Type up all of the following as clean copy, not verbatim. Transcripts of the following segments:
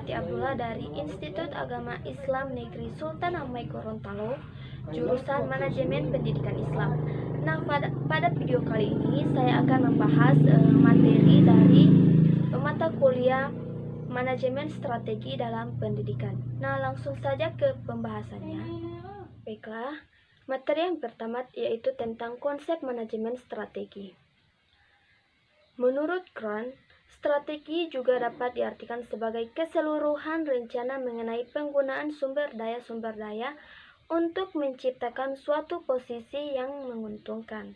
Fatih Abdullah dari Institut Agama Islam Negeri Sultan Hamid Gorontalo, jurusan Manajemen Pendidikan Islam. Nah, pada video kali ini saya akan membahas materi dari mata kuliah Manajemen Strategi dalam Pendidikan. Nah, langsung saja ke pembahasannya. Baiklah, materi yang pertama yaitu tentang konsep manajemen strategi. Menurut Grant, strategi juga dapat diartikan sebagai keseluruhan rencana mengenai penggunaan sumber daya untuk menciptakan suatu posisi yang menguntungkan.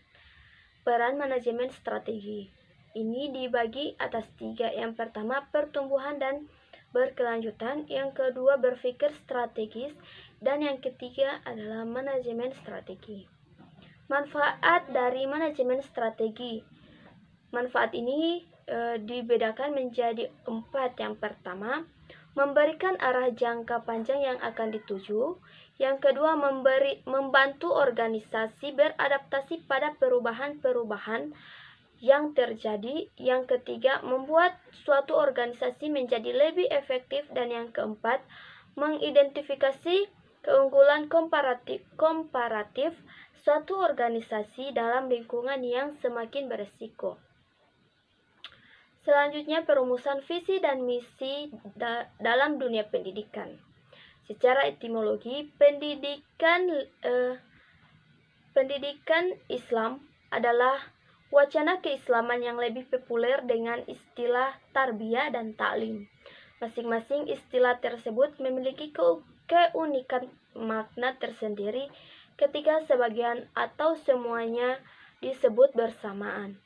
Peran manajemen strategi ini dibagi atas 3. Yang pertama, pertumbuhan dan berkelanjutan. Yang kedua, berpikir strategis. Dan yang ketiga adalah manajemen strategi. Manfaat dari manajemen strategi. Manfaat ini dibedakan menjadi 4. Yang pertama, memberikan arah jangka panjang yang akan dituju. Yang kedua, membantu organisasi beradaptasi pada perubahan-perubahan yang terjadi. Yang ketiga, membuat suatu organisasi menjadi lebih efektif. Dan yang keempat, mengidentifikasi keunggulan komparatif suatu organisasi dalam lingkungan yang semakin beresiko. Selanjutnya, perumusan visi dan misi dalam dunia pendidikan. Secara etimologi, pendidikan Islam adalah wacana keislaman yang lebih populer dengan istilah tarbiyah dan ta'lim. Masing-masing istilah tersebut memiliki keunikan makna tersendiri ketika sebagian atau semuanya disebut bersamaan.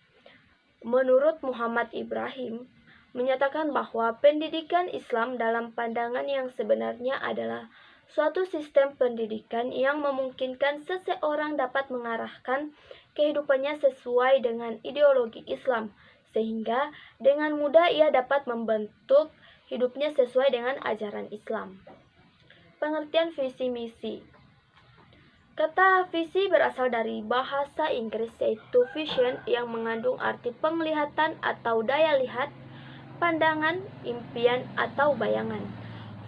Menurut Muhammad Ibrahim, menyatakan bahwa pendidikan Islam dalam pandangan yang sebenarnya adalah suatu sistem pendidikan yang memungkinkan seseorang dapat mengarahkan kehidupannya sesuai dengan ideologi Islam, sehingga dengan mudah ia dapat membentuk hidupnya sesuai dengan ajaran Islam. Pengertian visi misi. Kata visi berasal dari bahasa Inggris yaitu vision yang mengandung arti penglihatan atau daya lihat, pandangan, impian, atau bayangan.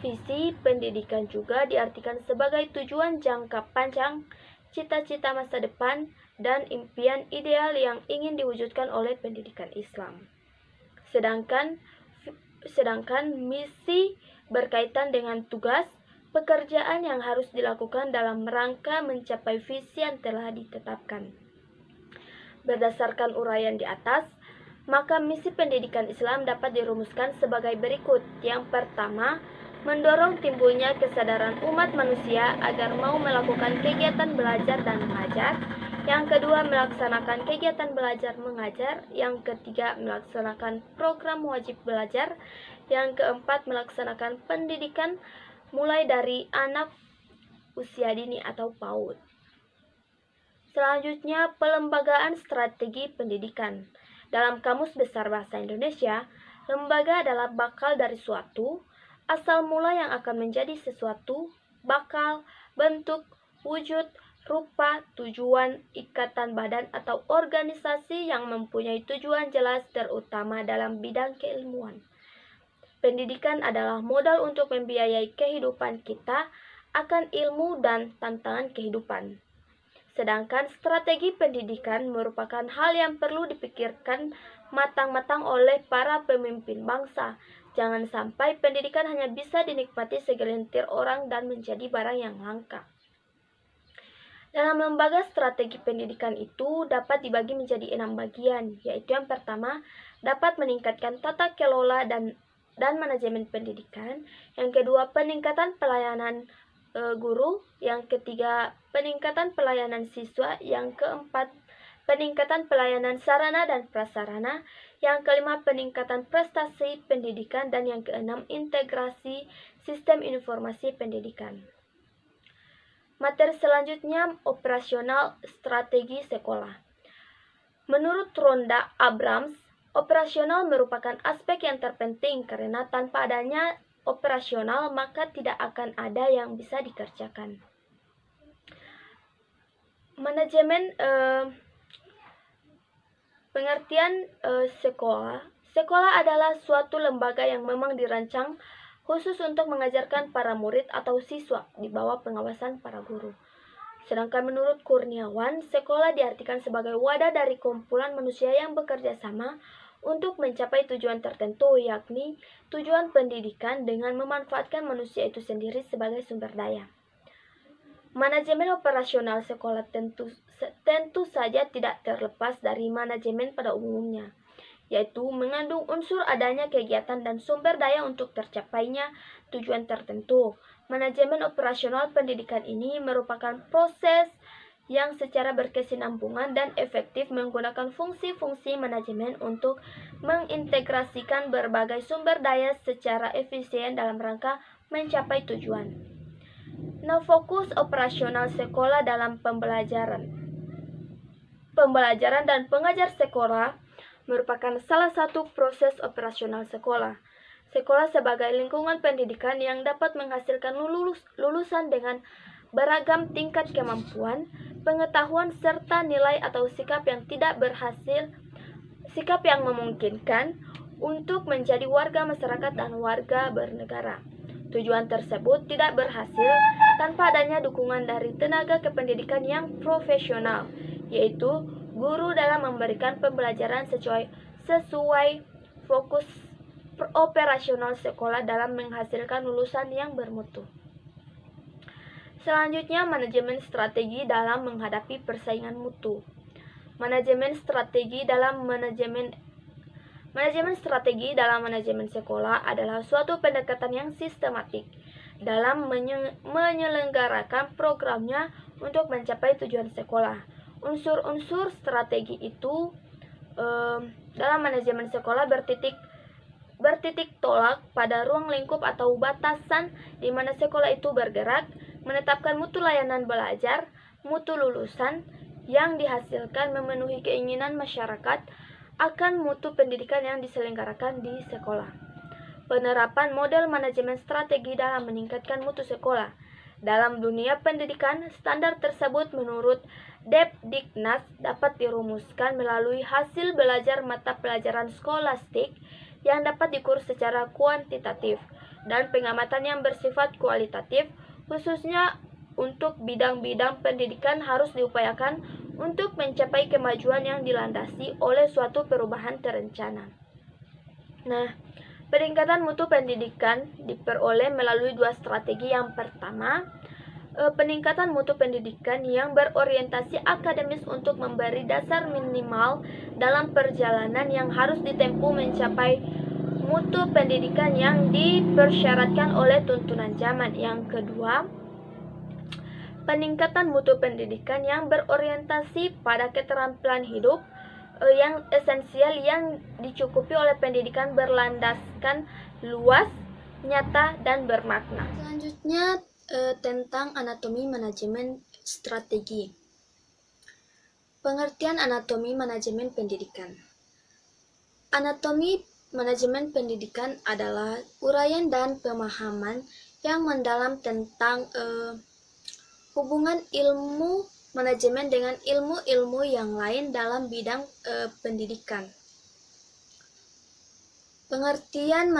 Visi pendidikan juga diartikan sebagai tujuan jangka panjang, cita-cita masa depan, dan impian ideal yang ingin diwujudkan oleh pendidikan Islam. Sedangkan misi berkaitan dengan tugas, pekerjaan yang harus dilakukan dalam rangka mencapai visi yang telah ditetapkan. Berdasarkan uraian di atas, maka misi pendidikan Islam dapat dirumuskan sebagai berikut. Yang pertama, mendorong timbulnya kesadaran umat manusia agar mau melakukan kegiatan belajar dan mengajar. Yang kedua, melaksanakan kegiatan belajar mengajar. Yang ketiga, melaksanakan program wajib belajar. Yang keempat, melaksanakan pendidikan mulai dari anak usia dini atau PAUD. Selanjutnya, pelembagaan strategi pendidikan. Dalam Kamus Besar Bahasa Indonesia, lembaga adalah bakal dari suatu, asal mula yang akan menjadi sesuatu, bakal, bentuk, wujud, rupa, tujuan, ikatan badan atau organisasi yang mempunyai tujuan jelas terutama dalam bidang keilmuan. Pendidikan adalah modal untuk membiayai kehidupan kita akan ilmu dan tantangan kehidupan. Sedangkan strategi pendidikan merupakan hal yang perlu dipikirkan matang-matang oleh para pemimpin bangsa. Jangan sampai pendidikan hanya bisa dinikmati segelintir orang dan menjadi barang yang langka. Dalam lembaga strategi pendidikan itu dapat dibagi menjadi 6 bagian, yaitu yang pertama, dapat meningkatkan tata kelola dan manajemen pendidikan. Yang kedua, peningkatan pelayanan guru. Yang ketiga, peningkatan pelayanan siswa. Yang keempat, peningkatan pelayanan sarana dan prasarana. Yang kelima, peningkatan prestasi pendidikan. Dan yang keenam, integrasi sistem informasi pendidikan. Materi selanjutnya, operasional strategi sekolah. Menurut Rhonda Abrams, operasional merupakan aspek yang terpenting karena tanpa adanya operasional maka tidak akan ada yang bisa dikerjakan. Manajemen pengertian sekolah. Sekolah adalah suatu lembaga yang memang dirancang khusus untuk mengajarkan para murid atau siswa di bawah pengawasan para guru. Sedangkan menurut Kurniawan, sekolah diartikan sebagai wadah dari kumpulan manusia yang bekerja sama untuk mencapai tujuan tertentu, yakni tujuan pendidikan dengan memanfaatkan manusia itu sendiri sebagai sumber daya. Manajemen operasional sekolah tentu saja tidak terlepas dari manajemen pada umumnya, yaitu mengandung unsur adanya kegiatan dan sumber daya untuk tercapainya tujuan tertentu. Manajemen operasional pendidikan ini merupakan proses yang secara berkesinambungan dan efektif menggunakan fungsi-fungsi manajemen untuk mengintegrasikan berbagai sumber daya secara efisien dalam rangka mencapai tujuan. Nah, fokus operasional sekolah dalam pembelajaran dan pengajar sekolah merupakan salah satu proses operasional sekolah. Sekolah sebagai lingkungan pendidikan yang dapat menghasilkan lulusan dengan beragam tingkat kemampuan, pengetahuan, serta nilai atau sikap yang memungkinkan untuk menjadi warga masyarakat dan warga bernegara. Tujuan tersebut tidak berhasil tanpa adanya dukungan dari tenaga kependidikan yang profesional, yaitu guru dalam memberikan pembelajaran sesuai fokus operasional sekolah dalam menghasilkan lulusan yang bermutu. Selanjutnya, manajemen strategi dalam menghadapi persaingan mutu. Manajemen strategi dalam manajemen sekolah adalah suatu pendekatan yang sistematik dalam menyelenggarakan programnya untuk mencapai tujuan sekolah. Unsur-unsur strategi itu dalam manajemen sekolah bertitik tolak pada ruang lingkup atau batasan di mana sekolah itu bergerak, menetapkan mutu layanan belajar, mutu lulusan yang dihasilkan memenuhi keinginan masyarakat akan mutu pendidikan yang diselenggarakan di sekolah. Penerapan model manajemen strategi dalam meningkatkan mutu sekolah. Dalam dunia pendidikan, standar tersebut menurut Depdiknas dapat dirumuskan melalui hasil belajar mata pelajaran skolastik yang dapat diukur secara kuantitatif dan pengamatan yang bersifat kualitatif, khususnya untuk bidang-bidang pendidikan harus diupayakan untuk mencapai kemajuan yang dilandasi oleh suatu perubahan terencana. Nah, peningkatan mutu pendidikan diperoleh melalui dua strategi. Yang pertama, peningkatan mutu pendidikan yang berorientasi akademis untuk memberi dasar minimal dalam perjalanan yang harus ditempuh mencapai mutu pendidikan yang dipersyaratkan oleh tuntunan zaman. Yang kedua, peningkatan mutu pendidikan yang berorientasi pada keterampilan hidup yang esensial yang dicukupi oleh pendidikan berlandaskan luas, nyata, dan bermakna. Selanjutnya tentang anatomi manajemen strategi. Pengertian anatomi manajemen pendidikan. Anatomi manajemen pendidikan adalah uraian dan pemahaman yang mendalam tentang hubungan ilmu manajemen dengan ilmu-ilmu yang lain dalam bidang pendidikan. Pengertian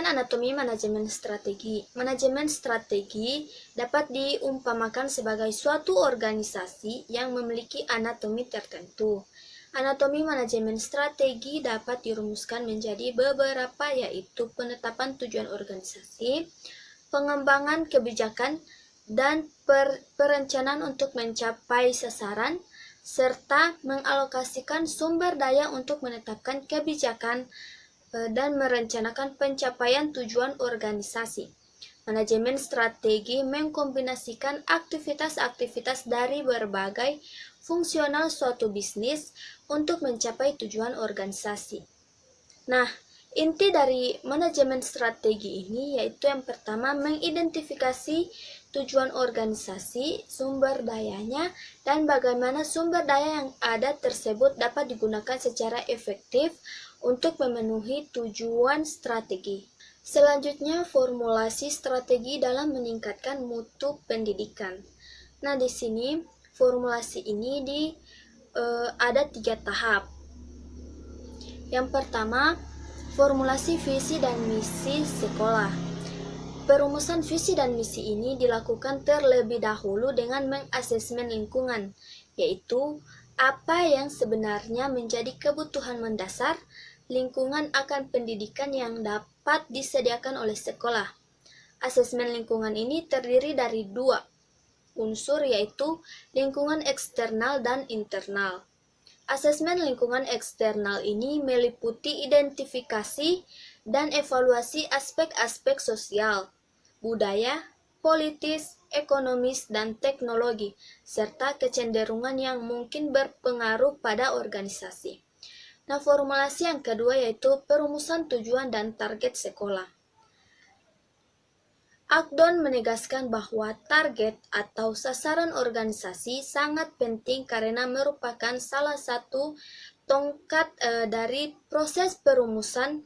anatomi manajemen strategi. Manajemen strategi dapat diumpamakan sebagai suatu organisasi yang memiliki anatomi tertentu. Anatomi manajemen strategi dapat dirumuskan menjadi beberapa, yaitu penetapan tujuan organisasi, pengembangan kebijakan, dan perencanaan untuk mencapai sasaran, serta mengalokasikan sumber daya untuk menetapkan kebijakan dan merencanakan pencapaian tujuan organisasi. Manajemen strategi mengkombinasikan aktivitas-aktivitas dari berbagai fungsional suatu bisnis untuk mencapai tujuan organisasi. Nah, inti dari manajemen strategi ini yaitu yang pertama, mengidentifikasi tujuan organisasi, sumber dayanya, dan bagaimana sumber daya yang ada tersebut dapat digunakan secara efektif untuk memenuhi tujuan strategi. Selanjutnya, formulasi strategi dalam meningkatkan mutu pendidikan. Nah, di sini formulasi ini ada 3 tahap. Yang pertama, Formulasi visi dan misi sekolah. Perumusan visi dan misi ini dilakukan terlebih dahulu dengan mengasesmen lingkungan, yaitu apa yang sebenarnya menjadi kebutuhan mendasar lingkungan akan pendidikan yang dapat disediakan oleh sekolah. Asesmen lingkungan ini terdiri dari dua unsur, yaitu lingkungan eksternal dan internal. Asesmen lingkungan eksternal ini meliputi identifikasi dan evaluasi aspek-aspek sosial, budaya, politis, ekonomis, dan teknologi, serta kecenderungan yang mungkin berpengaruh pada organisasi. Nah, formulasi yang kedua yaitu perumusan tujuan dan target sekolah. Akdon menegaskan bahwa target atau sasaran organisasi sangat penting karena merupakan salah satu tongkat dari proses perumusan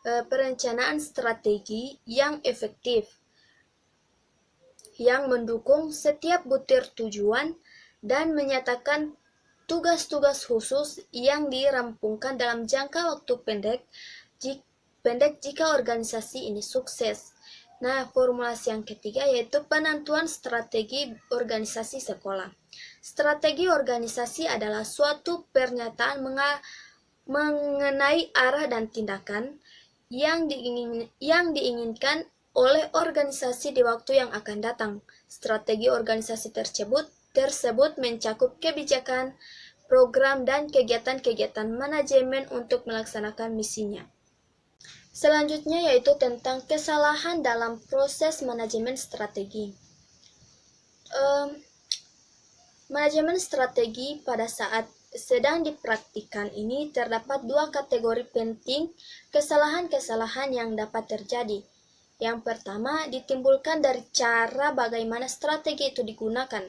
perencanaan strategi yang efektif, yang mendukung setiap butir tujuan dan menyatakan tugas-tugas khusus yang dirampungkan dalam jangka waktu pendek jika organisasi ini sukses. Nah, formulasi yang ketiga yaitu penentuan strategi organisasi sekolah. Strategi organisasi adalah suatu pernyataan mengenai arah dan tindakan yang diinginkan oleh organisasi di waktu yang akan datang. Strategi organisasi tersebut mencakup kebijakan, program, dan kegiatan-kegiatan manajemen untuk melaksanakan misinya. Selanjutnya yaitu tentang kesalahan dalam proses manajemen strategi. Manajemen strategi pada saat sedang dipraktikkan ini terdapat dua kategori penting kesalahan-kesalahan yang dapat terjadi. Yang pertama ditimbulkan dari cara bagaimana strategi itu digunakan.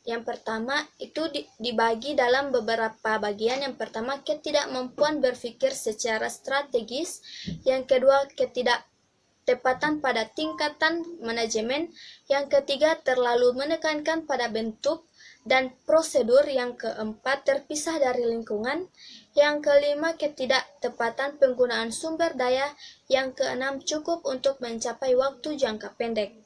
Yang pertama itu dibagi dalam beberapa bagian. Yang pertama, ketidakmampuan berpikir secara strategis. Yang kedua, ketidaktepatan pada tingkatan manajemen. Yang ketiga, terlalu menekankan pada bentuk dan prosedur. Yang keempat, terpisah dari lingkungan. Yang kelima, ketidaktepatan penggunaan sumber daya. Yang keenam, cukup untuk mencapai waktu jangka pendek.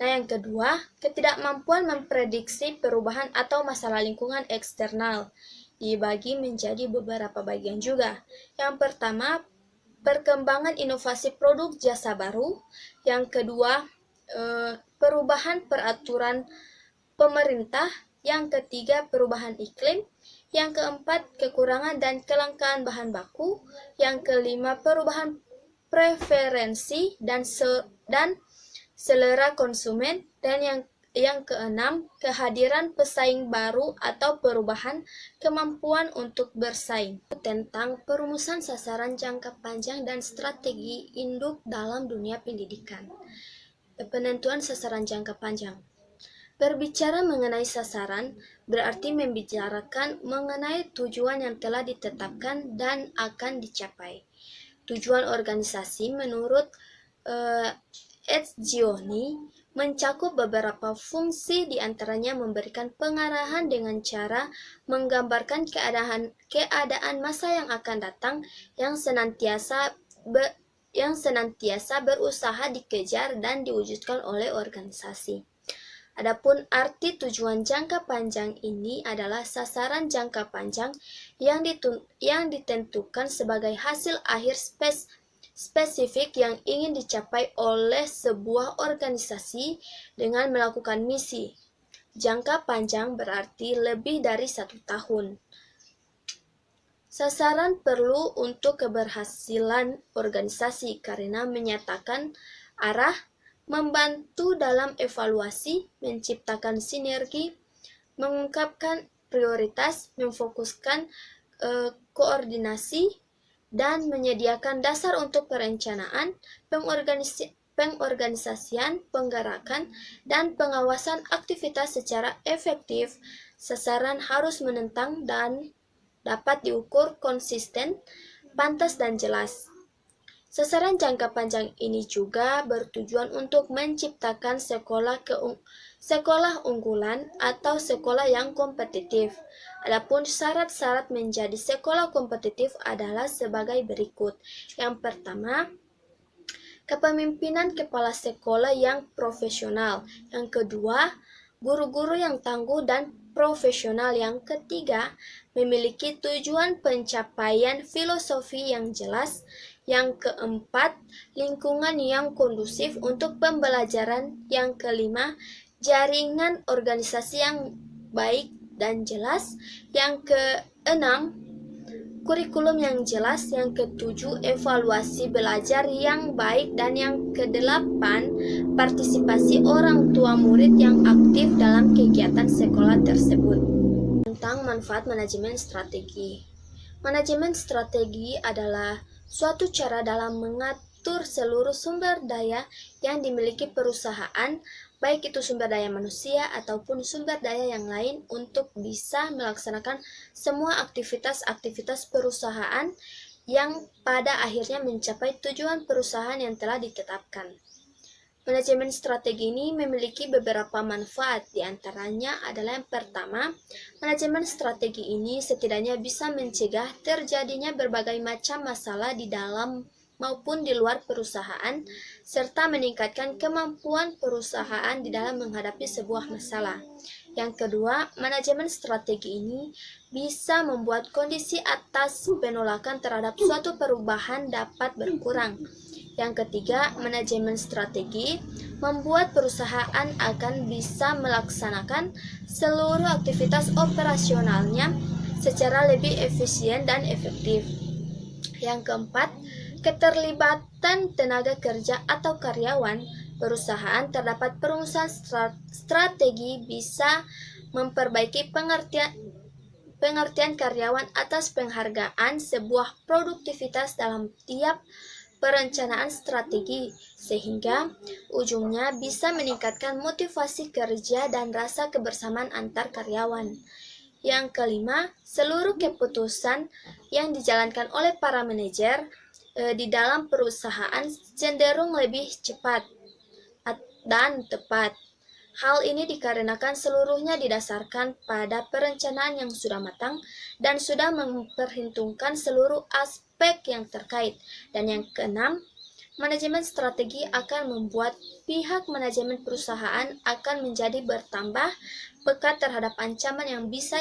Nah, yang kedua, ketidakmampuan memprediksi perubahan atau masalah lingkungan eksternal. Dibagi menjadi beberapa bagian juga. Yang pertama, perkembangan inovasi produk jasa baru. Yang kedua, perubahan peraturan pemerintah. Yang ketiga, perubahan iklim. Yang keempat, kekurangan dan kelangkaan bahan baku. Yang kelima, perubahan preferensi dan selera konsumen, dan yang keenam, kehadiran pesaing baru atau perubahan kemampuan untuk bersaing. Tentang perumusan sasaran jangka panjang dan strategi induk dalam dunia pendidikan. Penentuan sasaran jangka panjang. Berbicara mengenai sasaran berarti membicarakan mengenai tujuan yang telah ditetapkan dan akan dicapai. Tujuan organisasi menurut Etzioni mencakup beberapa fungsi, diantaranya memberikan pengarahan dengan cara menggambarkan keadaan masa yang akan datang yang senantiasa berusaha dikejar dan diwujudkan oleh organisasi. Adapun arti tujuan jangka panjang ini adalah sasaran jangka panjang yang ditentukan sebagai hasil akhir spesifik yang ingin dicapai oleh sebuah organisasi dengan melakukan misi. Jangka panjang berarti lebih dari 1 tahun. Sasaran perlu untuk keberhasilan organisasi karena menyatakan arah, membantu dalam evaluasi, menciptakan sinergi, mengungkapkan prioritas, memfokuskan koordinasi, dan menyediakan dasar untuk perencanaan, pengorganisasian, penggerakan, dan pengawasan aktivitas secara efektif. Sasaran harus menentang dan dapat diukur konsisten, pantas, dan jelas. Sasaran jangka panjang ini juga bertujuan untuk menciptakan sekolah unggulan atau sekolah yang kompetitif. Adapun syarat-syarat menjadi sekolah kompetitif adalah sebagai berikut. Yang pertama, kepemimpinan kepala sekolah yang profesional. Yang kedua, guru-guru yang tangguh dan profesional. Yang ketiga, memiliki tujuan pencapaian filosofi yang jelas. Yang keempat, lingkungan yang kondusif untuk pembelajaran. Yang kelima, jaringan organisasi yang baik dan jelas. Yang keenam, kurikulum yang jelas. Yang ketujuh, evaluasi belajar yang baik. Dan yang kedelapan, partisipasi orang tua murid yang aktif dalam kegiatan sekolah tersebut. Tentang manfaat manajemen strategi. Manajemen strategi adalah suatu cara dalam mengatur seluruh sumber daya yang dimiliki perusahaan, baik itu sumber daya manusia ataupun sumber daya yang lain, untuk bisa melaksanakan semua aktivitas-aktivitas perusahaan yang pada akhirnya mencapai tujuan perusahaan yang telah ditetapkan. Manajemen strategi ini memiliki beberapa manfaat, di antaranya adalah yang pertama, manajemen strategi ini setidaknya bisa mencegah terjadinya berbagai macam masalah di dalam maupun di luar perusahaan, serta meningkatkan kemampuan perusahaan di dalam menghadapi sebuah masalah. Yang kedua, manajemen strategi ini bisa membuat kondisi atas penolakan terhadap suatu perubahan dapat berkurang. Yang ketiga, manajemen strategi membuat perusahaan akan bisa melaksanakan seluruh aktivitas operasionalnya secara lebih efisien dan efektif. Yang keempat, keterlibatan tenaga kerja atau karyawan perusahaan terdapat perumusan strategi bisa memperbaiki pengertian karyawan atas penghargaan sebuah produktivitas dalam tiap perencanaan strategi, sehingga ujungnya bisa meningkatkan motivasi kerja dan rasa kebersamaan antar karyawan. Yang kelima, seluruh keputusan yang dijalankan oleh para manajer di dalam perusahaan cenderung lebih cepat dan tepat. Hal ini dikarenakan seluruhnya didasarkan pada perencanaan yang sudah matang dan sudah memperhitungkan seluruh aspek yang terkait. Dan yang keenam, manajemen strategi akan membuat pihak manajemen perusahaan akan menjadi bertambah peka terhadap ancaman yang bisa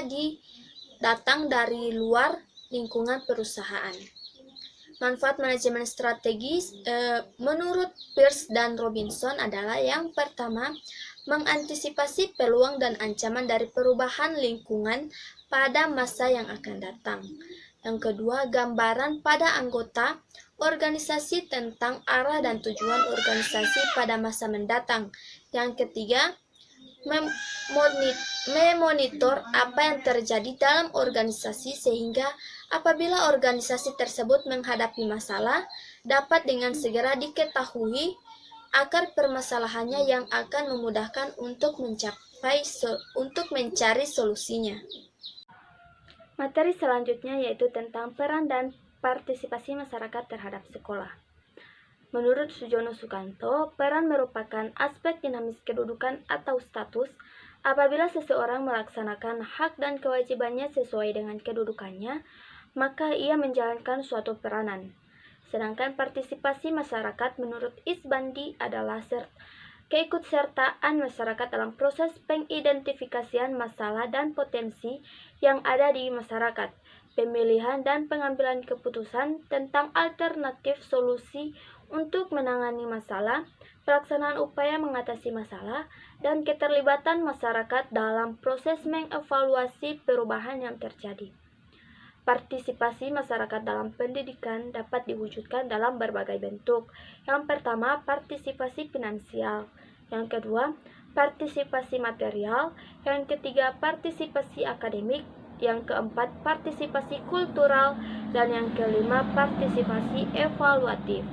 datang dari luar lingkungan perusahaan. Manfaat manajemen strategi menurut Pearce dan Robinson adalah yang pertama, mengantisipasi peluang dan ancaman dari perubahan lingkungan pada masa yang akan datang. Yang kedua, gambaran pada anggota organisasi tentang arah dan tujuan organisasi pada masa mendatang. Yang ketiga, memonitor apa yang terjadi dalam organisasi sehingga apabila organisasi tersebut menghadapi masalah, dapat dengan segera diketahui akar permasalahannya yang akan memudahkan untuk mencari solusinya. Materi selanjutnya yaitu tentang peran dan partisipasi masyarakat terhadap sekolah. Menurut Sujono Sukanto, peran merupakan aspek dinamis kedudukan atau status. Apabila seseorang melaksanakan hak dan kewajibannya sesuai dengan kedudukannya, maka ia menjalankan suatu peranan. Sedangkan partisipasi masyarakat menurut Isbandi adalah keikutsertaan masyarakat dalam proses pengidentifikasian masalah dan potensi yang ada di masyarakat, pemilihan dan pengambilan keputusan tentang alternatif solusi untuk menangani masalah, pelaksanaan upaya mengatasi masalah, dan keterlibatan masyarakat dalam proses mengevaluasi perubahan yang terjadi. Partisipasi masyarakat dalam pendidikan dapat diwujudkan dalam berbagai bentuk. Yang pertama, partisipasi finansial. Yang kedua, partisipasi material. Yang ketiga, partisipasi akademik. Yang keempat, partisipasi kultural. Dan yang kelima, partisipasi evaluatif.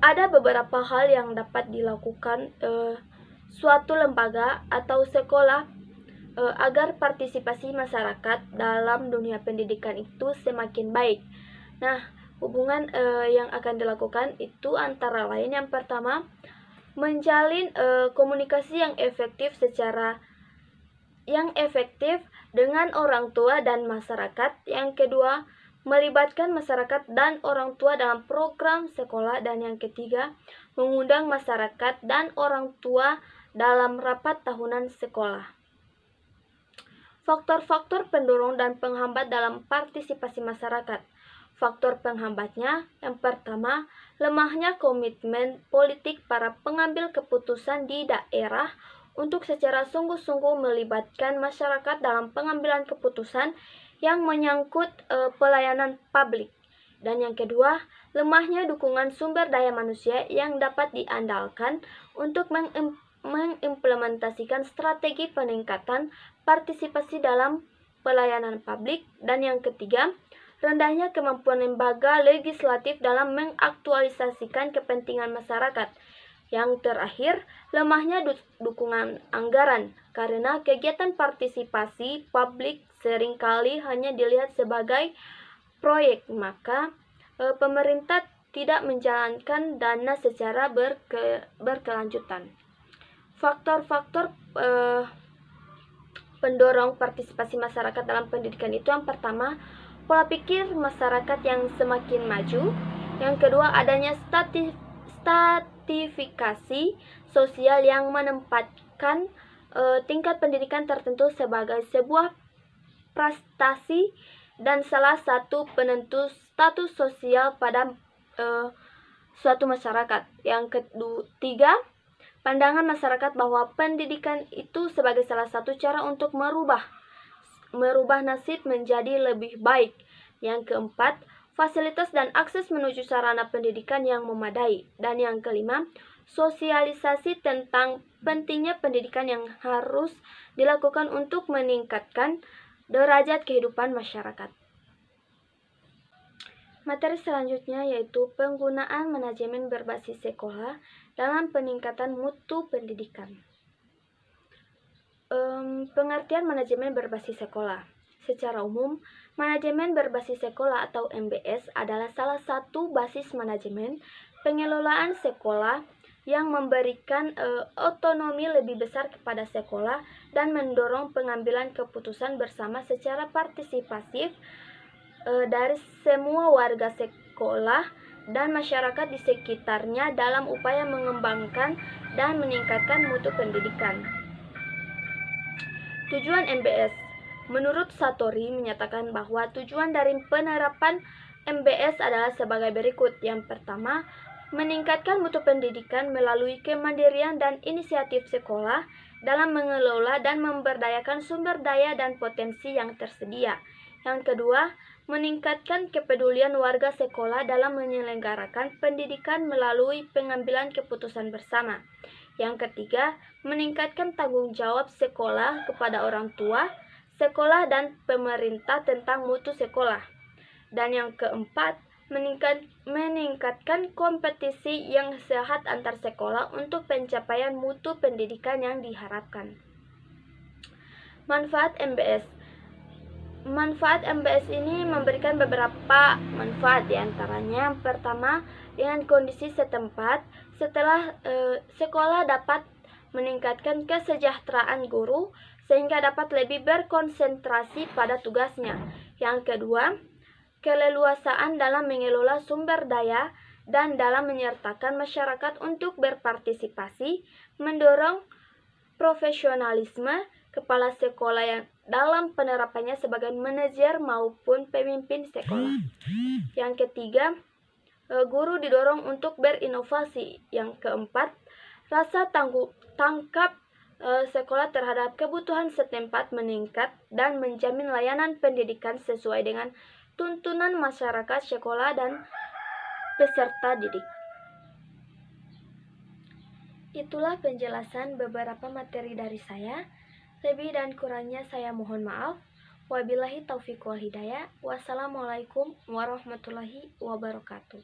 Ada beberapa hal yang dapat dilakukan suatu lembaga atau sekolah agar partisipasi masyarakat dalam dunia pendidikan itu semakin baik. Nah, Hubungan yang akan dilakukan itu antara lain yang pertama, menjalin komunikasi yang efektif dengan orang tua dan masyarakat. Yang kedua, melibatkan masyarakat dan orang tua dalam program sekolah. Dan yang ketiga, mengundang masyarakat dan orang tua dalam rapat tahunan sekolah. Faktor-faktor pendorong dan penghambat dalam partisipasi masyarakat. Faktor penghambatnya, yang pertama, lemahnya komitmen politik para pengambil keputusan di daerah untuk secara sungguh-sungguh melibatkan masyarakat dalam pengambilan keputusan yang menyangkut pelayanan publik. Dan yang kedua, lemahnya dukungan sumber daya manusia yang dapat diandalkan untuk mengimplementasikan strategi peningkatan partisipasi dalam pelayanan publik. Dan yang ketiga, rendahnya kemampuan lembaga legislatif dalam mengaktualisasikan kepentingan masyarakat. Yang terakhir, lemahnya dukungan anggaran, karena kegiatan partisipasi publik seringkali hanya dilihat sebagai proyek, maka pemerintah tidak menjalankan dana secara berkelanjutan. Faktor-faktor pendorong partisipasi masyarakat dalam pendidikan itu, yang pertama, pola pikir masyarakat yang semakin maju. Yang kedua, adanya stratifikasi sosial yang menempatkan tingkat pendidikan tertentu sebagai sebuah prestasi dan salah satu penentu status sosial pada suatu masyarakat. Yang ketiga, pandangan masyarakat bahwa pendidikan itu sebagai salah satu cara untuk merubah nasib menjadi lebih baik. Yang keempat, fasilitas dan akses menuju sarana pendidikan yang memadai. Dan yang kelima, sosialisasi tentang pentingnya pendidikan yang harus dilakukan untuk meningkatkan derajat kehidupan masyarakat. Materi selanjutnya yaitu penggunaan manajemen berbasis sekolah dalam peningkatan mutu pendidikan. Pengertian manajemen berbasis sekolah. Secara umum, manajemen berbasis sekolah atau MBS adalah salah satu basis manajemen pengelolaan sekolah yang memberikan otonomi lebih besar kepada sekolah dan mendorong pengambilan keputusan bersama secara partisipatif dari semua warga sekolah dan masyarakat di sekitarnya dalam upaya mengembangkan dan meningkatkan mutu pendidikan. Tujuan MBS. Menurut Satori menyatakan bahwa tujuan dari penerapan MBS adalah sebagai berikut. Yang pertama, meningkatkan mutu pendidikan melalui kemandirian dan inisiatif sekolah dalam mengelola dan memberdayakan sumber daya dan potensi yang tersedia. Yang kedua, meningkatkan kepedulian warga sekolah dalam menyelenggarakan pendidikan melalui pengambilan keputusan bersama. Yang ketiga, meningkatkan tanggung jawab sekolah kepada orang tua, sekolah, dan pemerintah tentang mutu sekolah. Dan yang keempat, meningkatkan kompetisi yang sehat antar sekolah untuk pencapaian mutu pendidikan yang diharapkan. Manfaat MBS. Manfaat MBS ini memberikan beberapa manfaat, diantaranya yang pertama, dengan kondisi setempat, setelah sekolah dapat meningkatkan kesejahteraan guru sehingga dapat lebih berkonsentrasi pada tugasnya. Yang kedua, keleluasaan dalam mengelola sumber daya dan dalam menyertakan masyarakat untuk berpartisipasi, mendorong profesionalisme kepala sekolah yang dalam penerapannya sebagai manajer maupun pemimpin sekolah. Yang ketiga, guru didorong untuk berinovasi. Yang keempat, rasa tangkap sekolah terhadap kebutuhan setempat meningkat dan menjamin layanan pendidikan sesuai dengan tuntunan masyarakat, sekolah, dan peserta didik. Itulah penjelasan beberapa materi dari saya. Lebih dan kurangnya saya mohon maaf. Wabillahi taufiq wal hidayah. Wassalamualaikum warahmatullahi wabarakatuh.